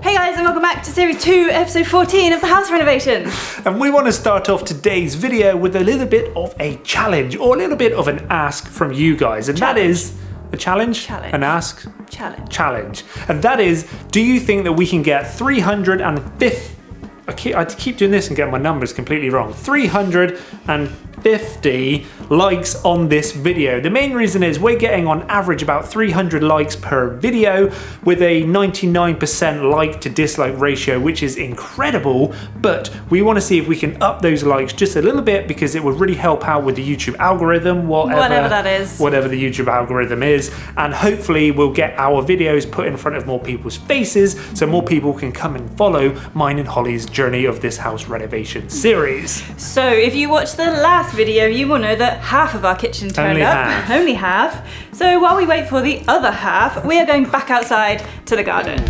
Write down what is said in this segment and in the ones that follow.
Hey guys, and welcome back to Series 2, Episode 14 of the House Renovations. And we want to start off today's video with a little bit of a challenge, or a little bit of an ask from you guys. And that is a challenge? An ask? Challenge. And that is, do you think that we can get 350... I keep doing this and get my numbers completely wrong. 350 likes on this video. The main reason is we're getting on average about 300 likes per video with a 99% like to dislike ratio, which is incredible, but we want to see if we can up those likes just a little bit because it would really help out with the YouTube algorithm, whatever that is. Whatever the YouTube algorithm is, and hopefully we'll get our videos put in front of more people's faces so more people can come and follow mine and Hollie's journey of this house renovation series. So if you watched the last video, you will know that half of our kitchen turned up. Only half. So while we wait for the other half, we are going back outside to the garden.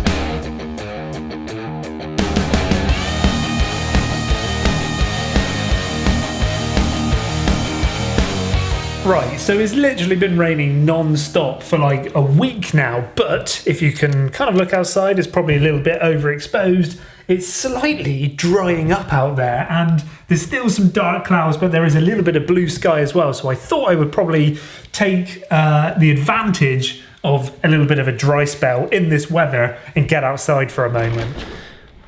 Right, so it's literally been raining non-stop for like a week now, but if you can kind of look outside, it's probably a little bit overexposed. It's slightly drying up out there, and there's still some dark clouds, but there is a little bit of blue sky as well, so I thought I would probably take the advantage of a little bit of a dry spell in this weather and get outside for a moment.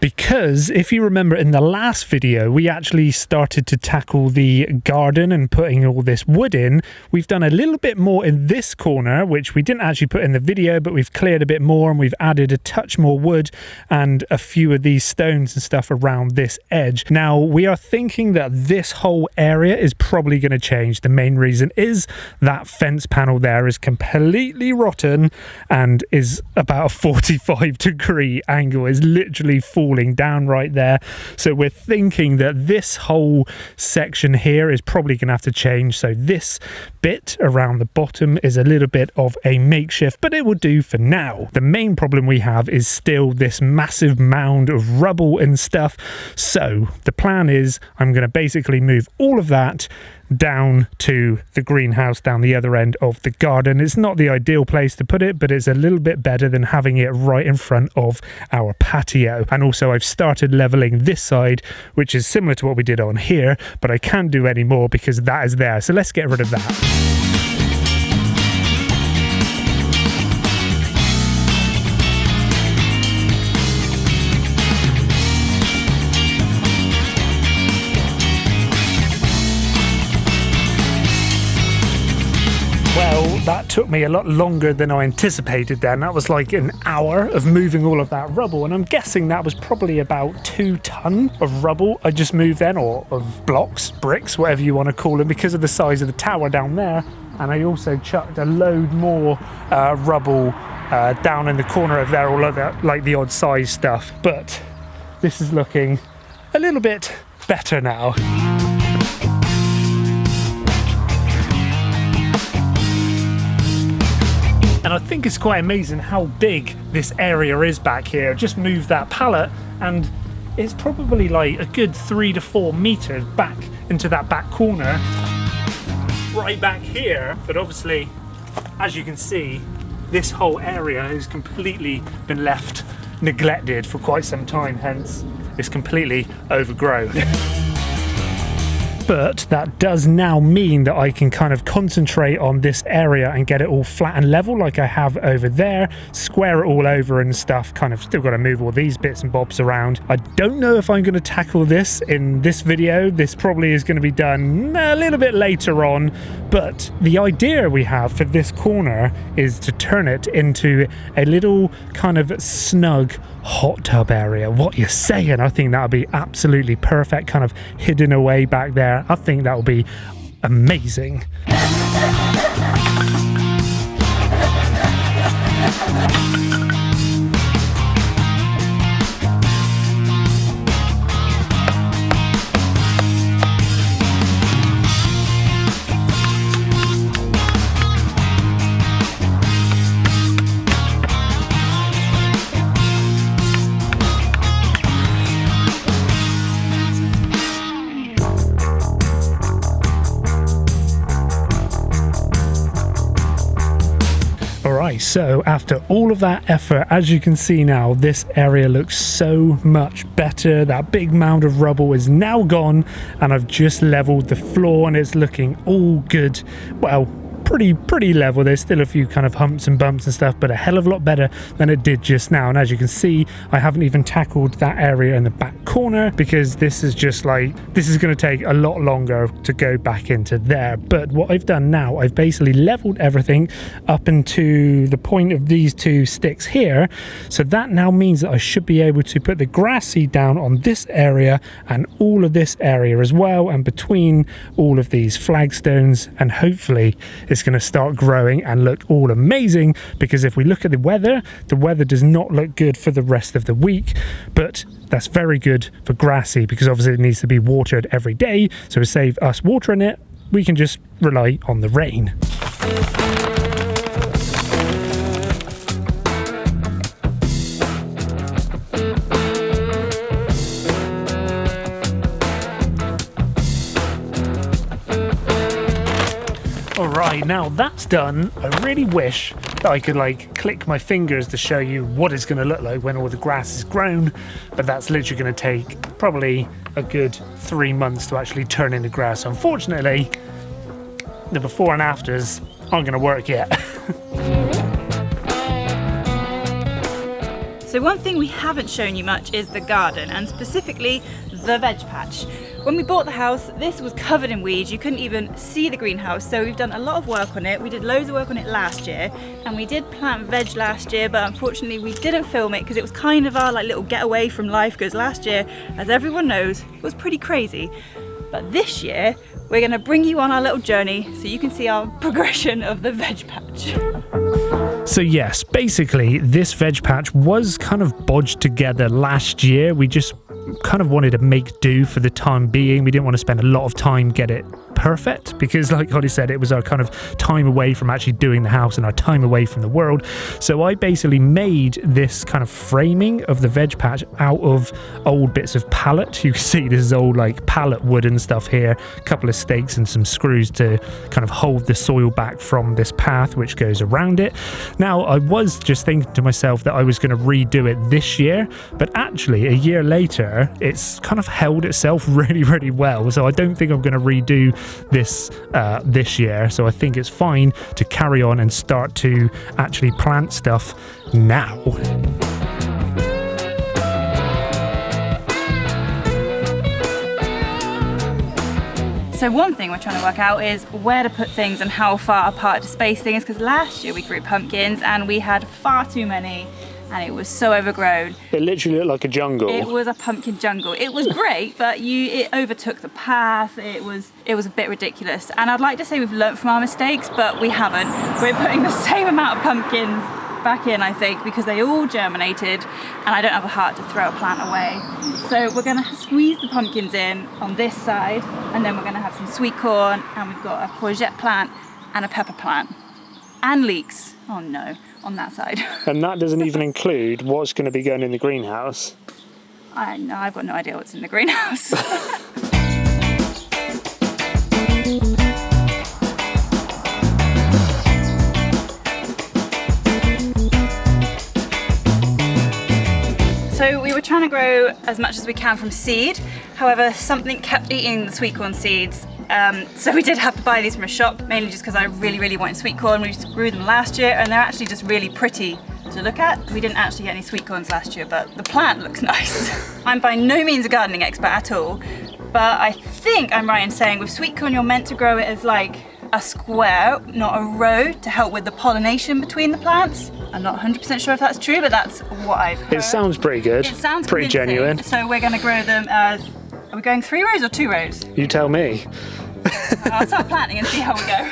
Because if you remember in the last video, we actually started to tackle the garden and putting all this wood in. We've done a little bit more in this corner, which we didn't actually put in the video, but we've cleared a bit more and we've added a touch more wood and a few of these stones and stuff around this edge. Now, we are thinking that this whole area is probably going to change. The main reason is that fence panel there is completely rotten and is about a 45-degree angle. It's literally falling down right there, so we're thinking that this whole section here is probably gonna have to change. So this bit around the bottom is a little bit of a makeshift, but it will do for now. The main problem we have is still this massive mound of rubble and stuff, so the plan is I'm gonna basically move all of that down to the greenhouse down the other end of the garden. It's not the ideal place to put it, but it's a little bit better than having it right in front of our patio. And also I've started leveling this side, which is similar to what we did on here, but I can't do any more because that is there. So let's get rid of that. That took me a lot longer than I anticipated then. That was like an hour of moving all of that rubble, and I'm guessing that was probably about 2 tons of rubble I just moved then, or of blocks, bricks, whatever you want to call them, because of the size of the tower down there. And I also chucked a load more rubble down in the corner of there, all of that, like the odd size stuff. But this is looking a little bit better now. And I think it's quite amazing how big this area is back here. Just move that pallet and it's probably like a good 3 to 4 meters back into that back corner. Right back here, but obviously, as you can see, this whole area has completely been left neglected for quite some time, hence it's completely overgrown. But that does now mean that I can kind of concentrate on this area and get it all flat and level like I have over there, square it all over and stuff. Kind of still got to move all these bits and bobs around. I don't know if I'm going to tackle this in this video. This probably is going to be done a little bit later on, but the idea we have for this corner is to turn it into a little kind of snug hot tub area. What you're saying? I think that would be absolutely perfect, kind of hidden away back there. I think that will be amazing. Right, so after all of that effort, as you can see now, this area looks so much better. That big mound of rubble is now gone, and I've just leveled the floor and it's looking all good. Well, pretty level. There's still a few kind of humps and bumps and stuff, but a hell of a lot better than it did just now. And as you can see, I haven't even tackled that area in the back corner because this is just like, this is going to take a lot longer to go back into there. But what I've done now, I've basically leveled everything up into the point of these two sticks here. So that now means that I should be able to put the grass seed down on this area and all of this area as well, and between all of these flagstones, and hopefully it's going to start growing and look all amazing. Because if we look at the weather does not look good for the rest of the week, but that's very good for grassy because obviously it needs to be watered every day. So to save us watering it, we can just rely on the rain. Alright, now that's done. I really wish that I could like click my fingers to show you what it's going to look like when all the grass is grown, but that's literally going to take probably a good 3 months to actually turn into grass. So unfortunately, the before and afters aren't going to work yet. So one thing we haven't shown you much is the garden, and specifically the veg patch. When we bought the house, this was covered in weeds. You couldn't even see the greenhouse, so we've done a lot of work on it. We did loads of work on it last year, and we did plant veg last year, but unfortunately we didn't film it because it was kind of our like little getaway from life, because last year, as everyone knows, was pretty crazy. But this year, we're gonna bring you on our little journey so you can see our progression of the veg patch. So yes, basically this veg patch was kind of bodged together last year. We just kind of wanted to make do for the time being. We didn't want to spend a lot of time get it perfect because, like Holly said, it was our kind of time away from actually doing the house and our time away from the world. So I basically made this kind of framing of the veg patch out of old bits of pallet. You can see this is old like pallet wood and stuff here, a couple of stakes and some screws to kind of hold the soil back from this path which goes around it. Now I was just thinking to myself that I was going to redo it this year, but actually a year later it's kind of held itself really well, so I don't think I'm going to redo this this year. So I think it's fine to carry on and start to actually plant stuff now. So one thing we're trying to work out is where to put things and how far apart to space things, because last year we grew pumpkins and we had far too many and it was so overgrown. It literally looked like a jungle. It was a pumpkin jungle. It was great, but it overtook the path. It was a bit ridiculous. And I'd like to say we've learnt from our mistakes, but we haven't. We're putting the same amount of pumpkins back in, I think, because they all germinated and I don't have a heart to throw a plant away. So we're going to squeeze the pumpkins in on this side, and then we're going to have some sweet corn, and we've got a courgette plant and a pepper plant. And leeks. Oh no, on that side. And that doesn't even include what's going to be going in the greenhouse. I know, I've got no idea what's in the greenhouse. So we were trying to grow as much as we can from seed. However, something kept eating the sweet corn seeds. So we did have to buy these from a shop, mainly just because I really wanted sweet corn. We just grew them last year and they're actually just really pretty to look at. We didn't actually get any sweet corns last year, but the plant looks nice. I'm by no means a gardening expert at all, but I think I'm right in saying with sweet corn you're meant to grow it as like a square, not a row, to help with the pollination between the plants. I'm not 100% sure if that's true, but that's what I've heard. It sounds pretty good. It sounds pretty genuine. So we're going to grow them as, are we going 3 rows or 2 rows? You tell me. I'll start planting and see how we go.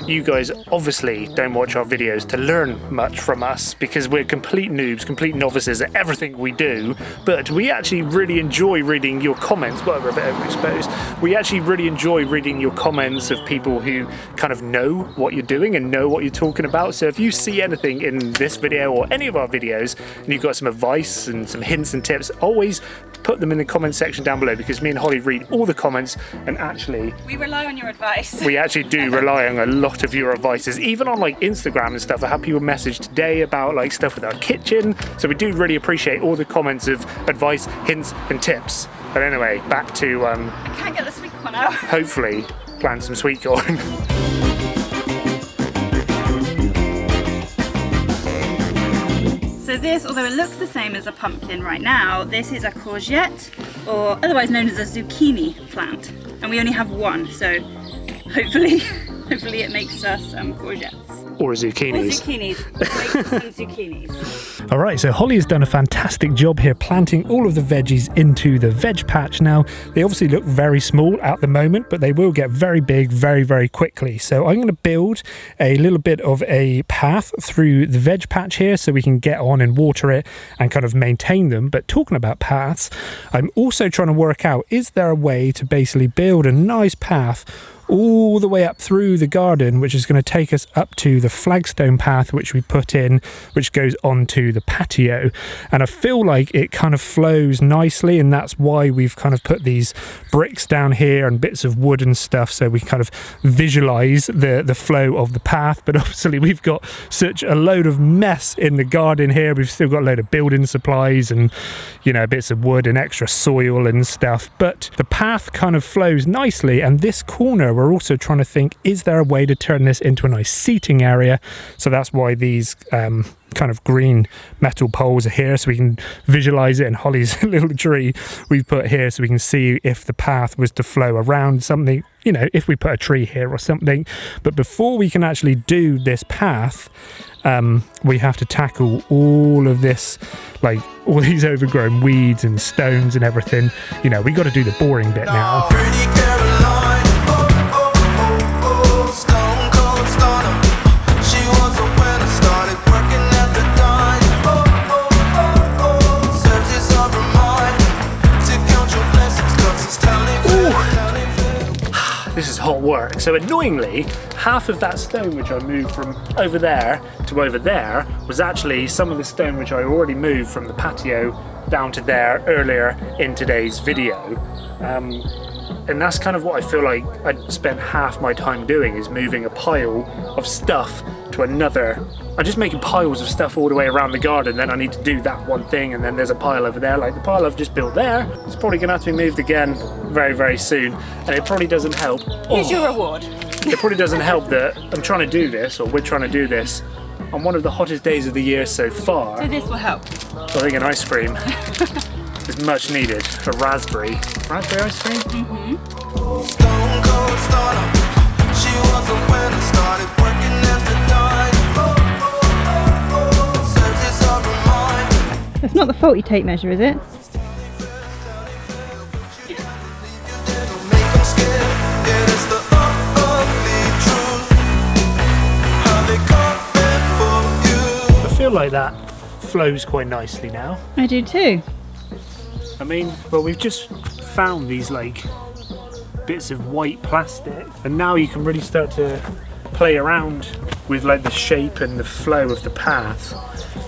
You guys obviously don't watch our videos to learn much from us because we're complete noobs, complete novices at everything we do, but we actually really enjoy reading your comments. Well, we're a bit overexposed. We actually really enjoy reading your comments of people who kind of know what you're doing and know what you're talking about. So if you see anything in this video or any of our videos and you've got some advice and some hints and tips, always put them in the comment section down below, because me and Holly read all the comments, and actually we rely on your advice. we actually do rely on a lot of your advices, even on like Instagram and stuff. I had people message today about like stuff with our kitchen, so we do really appreciate all the comments of advice, hints and tips. But anyway, back to I can't get the sweet corn out. hopefully plant some sweet corn. So this, although it looks the same as a pumpkin right now, this is a courgette, or otherwise known as a zucchini plant. And we only have one, so hopefully it makes us courgettes. Or zucchinis. Or zucchinis. Make some zucchinis. All right, so Holly has done a fantastic job here planting all of the veggies into the veg patch. Now, they obviously look very small at the moment, but they will get very big very, very quickly. So I'm going to build a little bit of a path through the veg patch here so we can get on and water it and kind of maintain them. But talking about paths, I'm also trying to work out, is there a way to basically build a nice path all the way up through the garden, which is going to take us up to the flagstone path which we put in, which goes onto the patio. And I feel like it kind of flows nicely, and that's why we've kind of put these bricks down here and bits of wood and stuff, so we kind of visualize the flow of the path. But obviously we've got such a load of mess in the garden here. We've still got a load of building supplies and, you know, bits of wood and extra soil and stuff, but the path kind of flows nicely. And this corner, we're also trying to think, is there a way to turn this into a nice seating area? So that's why these kind of green metal poles are here, so we can visualize it, and Holly's little tree we've put here so we can see if the path was to flow around something, you know, if we put a tree here or something. But before we can actually do this path, we have to tackle all of this, like all these overgrown weeds and stones and everything. You know, we got to do the boring bit now. This is hot work. So annoyingly, half of that stone which I moved from over there to over there was actually some of the stone which I already moved from the patio down to there earlier in today's video. And that's kind of what I feel like I spent half my time doing, is moving a pile of stuff to another. I'm just making piles of stuff all the way around the garden, then I need to do that one thing, and then there's a pile over there, like the pile I've just built there. It's probably gonna have to be moved again very, very soon, and it probably doesn't help. Here's your reward. It probably doesn't help that I'm trying to do this, or we're trying to do this, on one of the hottest days of the year so far. So this will help. So I think an ice cream is much needed. A raspberry ice cream? Mm-hmm. Stone cold stunner. She was a winner, started working at the dime. That's not the faulty tape measure, is it? I feel like that flows quite nicely now. I do too. I mean, well, we've just found these like bits of white plastic, and now you can really start to play around with like the shape and the flow of the path,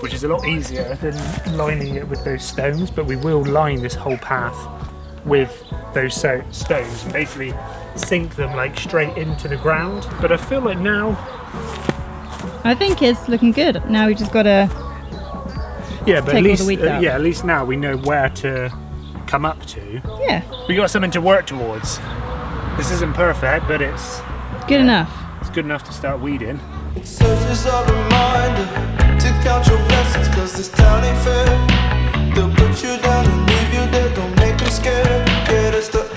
which is a lot easier than lining it with those stones. But we will line this whole path with those stones and basically sink them like straight into the ground. But I feel like now, I think it's looking good. Now we just gotta but take all the weeds out. at least now we know where to come up to. Yeah, We got something to work towards. This isn't perfect, but it's good enough. It's good enough to start weeding. It serves as a reminder to count your blessings, cause this town ain't fair. They'll put you down and leave you there, don't make them scared. Get us the be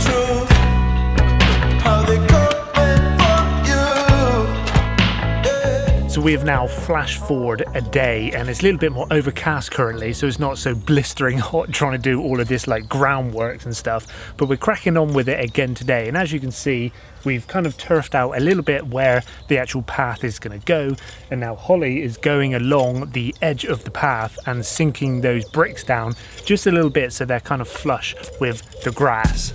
truth. How they coming for you. Yeah. So we have now flashed forward a day, and it's a little bit more overcast currently, so it's not so blistering hot trying to do all of this like groundworks and stuff, but we're cracking on with it again today. And as you can see, we've kind of turfed out a little bit where the actual path is going to go, and now Holly is going along the edge of the path and sinking those bricks down just a little bit so they're kind of flush with the grass.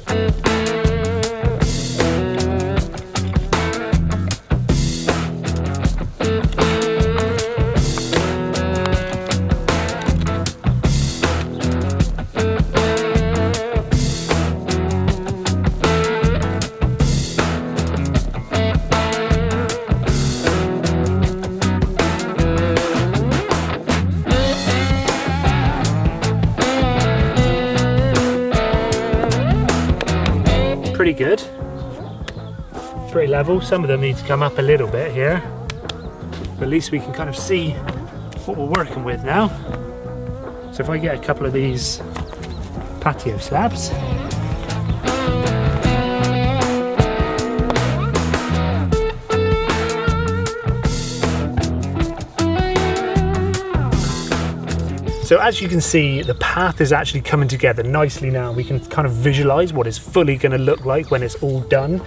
pretty good. Pretty level. Some of them need to come up a little bit here. But at least we can kind of see what we're working with now. So if I get a couple of these patio slabs. So as you can see, the path is actually coming together nicely now. We can kind of visualize what it's fully going to look like when it's all done.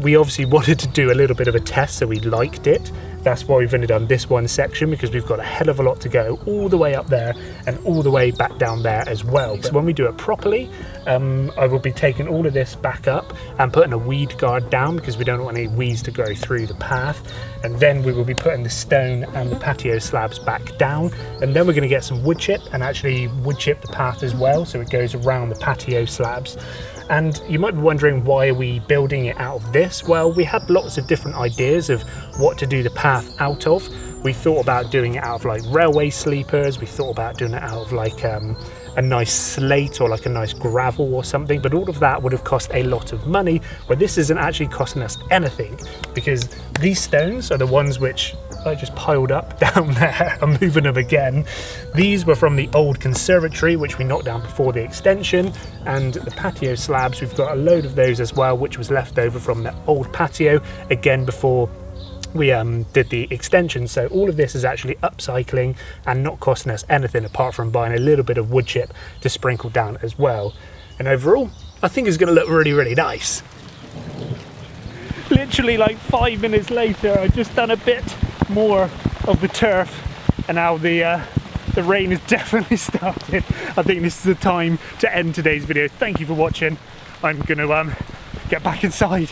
We obviously wanted to do a little bit of a test, so we liked it. That's why we've only done this one section, because we've got a hell of a lot to go all the way up there and all the way back down there as well. So when we do it properly, I will be taking all of this back up and putting a weed guard down, because we don't want any weeds to go through the path. And then we will be putting the stone and the patio slabs back down. And then we're going to get some wood chip and actually wood chip the path as well, so it goes around the patio slabs. And you might be wondering, why are we building it out of this? Well, we had lots of different ideas of what to do the path out of. We thought about doing it out of like railway sleepers. We thought about doing it out of like a nice slate or like a nice gravel or something, but all of that would have cost a lot of money, where this isn't actually costing us anything, because these stones are the ones which I just piled up down there. I'm moving them again. These were from the old conservatory, which we knocked down before the extension, and the patio slabs, we've got a load of those as well, which was left over from the old patio, again before we did the extension. So all of this is actually upcycling and not costing us anything apart from buying a little bit of wood chip to sprinkle down as well. And overall, I think it's going to look really, really nice. Literally like 5 minutes later, I've just done a bit more of the turf, and now the rain has definitely started. I think this is the time to end today's video. Thank you for watching. I'm going to get back inside.